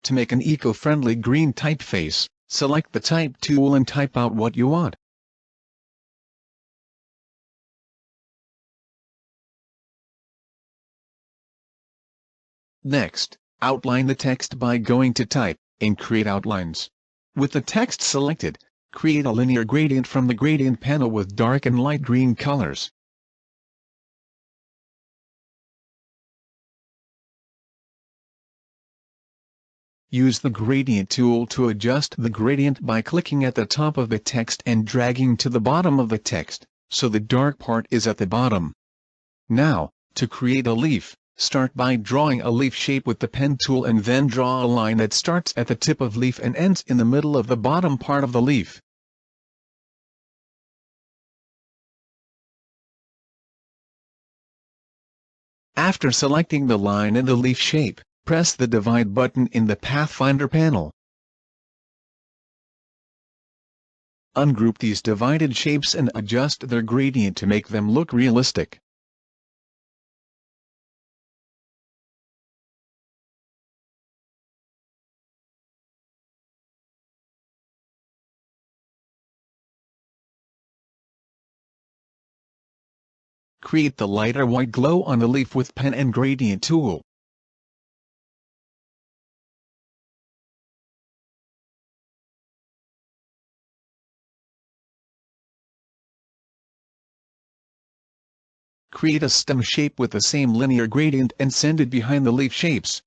To make an eco-friendly green typeface, select the Type tool and type out what you want. Next, outline the text by going to Type, and Create Outlines. With the text selected, create a linear gradient from the gradient panel with dark and light green colors. Use the Gradient tool to adjust the gradient by clicking at the top of the text and dragging to the bottom of the text, so the dark part is at the bottom. Now, to create a leaf, start by drawing a leaf shape with the Pen tool and then draw a line that starts at the tip of leaf and ends in the middle of the bottom part of the leaf. After selecting the line and the leaf shape, press the Divide button in the Pathfinder panel. Ungroup these divided shapes and adjust their gradient to make them look realistic. Create the lighter white glow on the leaf with Pen and Gradient tool. Create a stem shape with the same linear gradient and send it behind the leaf shapes.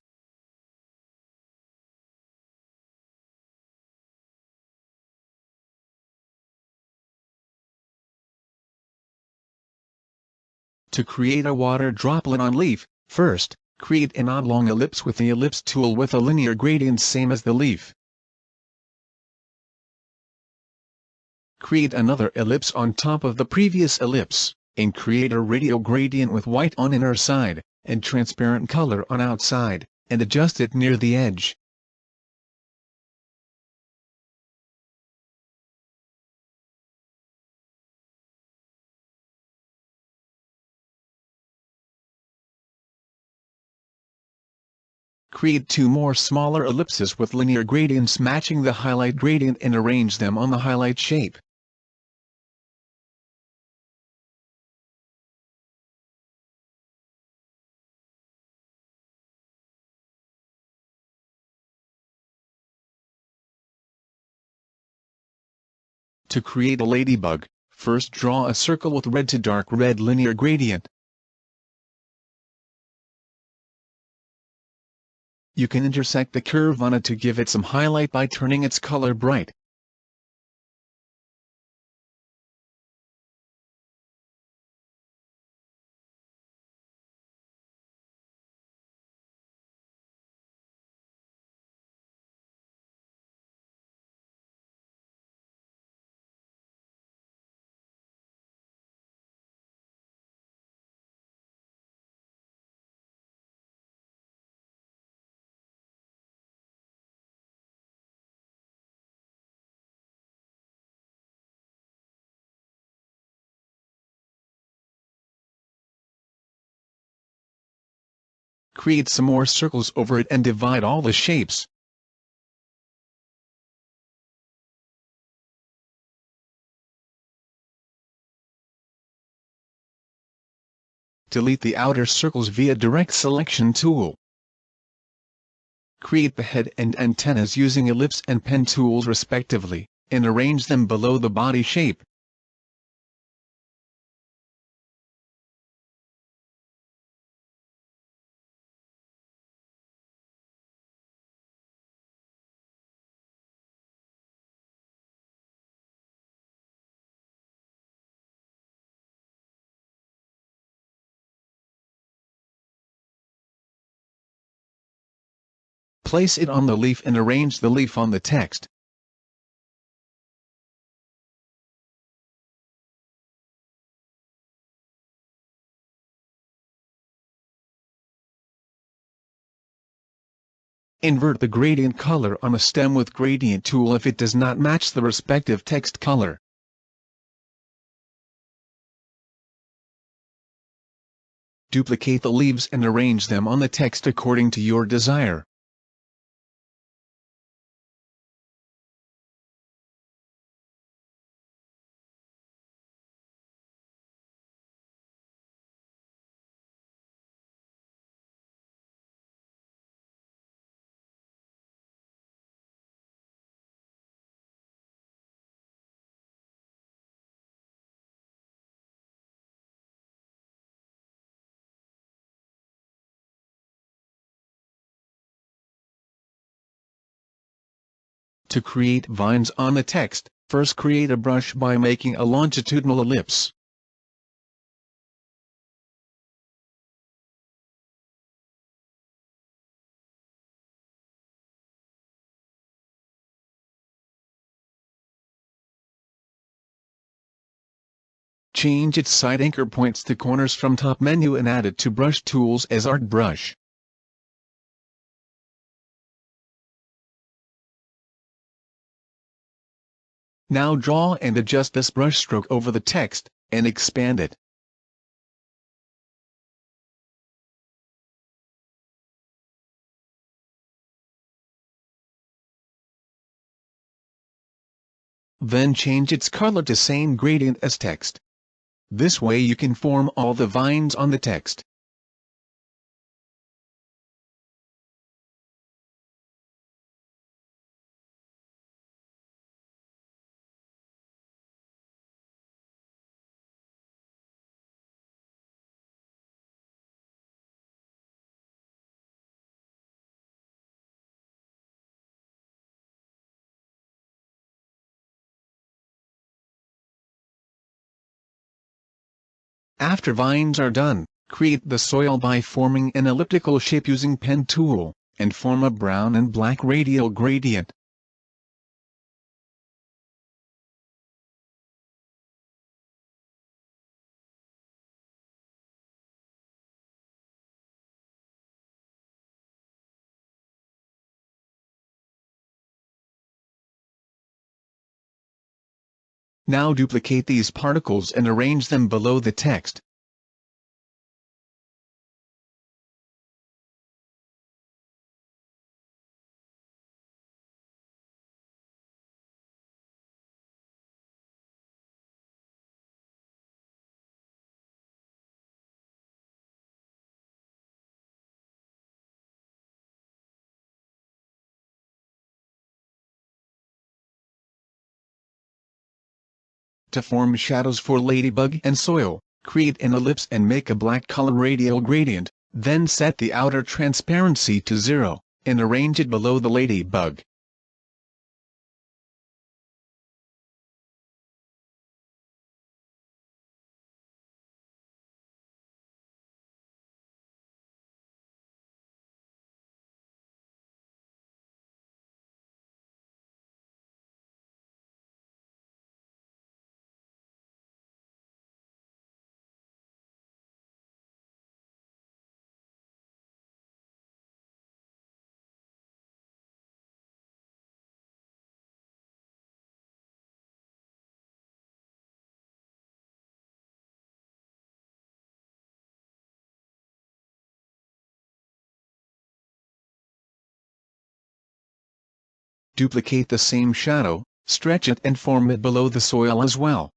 To create a water droplet on leaf, first, create an oblong ellipse with the Ellipse tool with a linear gradient same as the leaf. Create another ellipse on top of the previous ellipse, and create a radial gradient with white on inner side, and transparent color on outside, and adjust it near the edge. Create two more smaller ellipses with linear gradients matching the highlight gradient and arrange them on the highlight shape. To create a ladybug, first draw a circle with red to dark red linear gradient. You can intersect the curve on it to give it some highlight by turning its color bright. Create some more circles over it and divide all the shapes. Delete the outer circles via Direct Selection tool. Create the head and antennas using Ellipse and Pen tools respectively, and arrange them below the body shape. Place it on the leaf and arrange the leaf on the text. Invert the gradient color on a stem with Gradient tool if it does not match the respective text color. Duplicate the leaves and arrange them on the text according to your desire. To create vines on the text, first create a brush by making a longitudinal ellipse. Change its side anchor points to corners from top menu and add it to brush tools as art brush. Now draw and adjust this brush stroke over the text, and expand it. Then change its color to same gradient as text. This way you can form all the vines on the text. After vines are done, create the soil by forming an elliptical shape using pen tool, and form a brown and black radial gradient. Now duplicate these particles and arrange them below the text. To form shadows for ladybug and soil, create an ellipse and make a black color radial gradient, then set the outer transparency to 0, and arrange it below the ladybug. Duplicate the same shadow, stretch it and form it below the soil as well.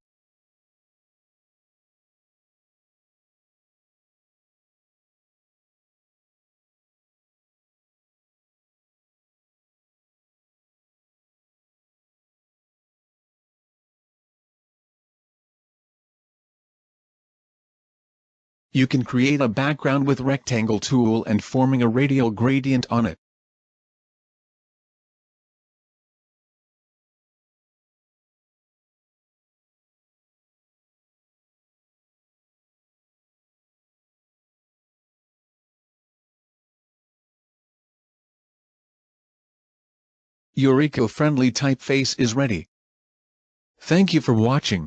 You can create a background with rectangle tool and forming a radial gradient on it. Your eco-friendly typeface is ready. Thank you for watching.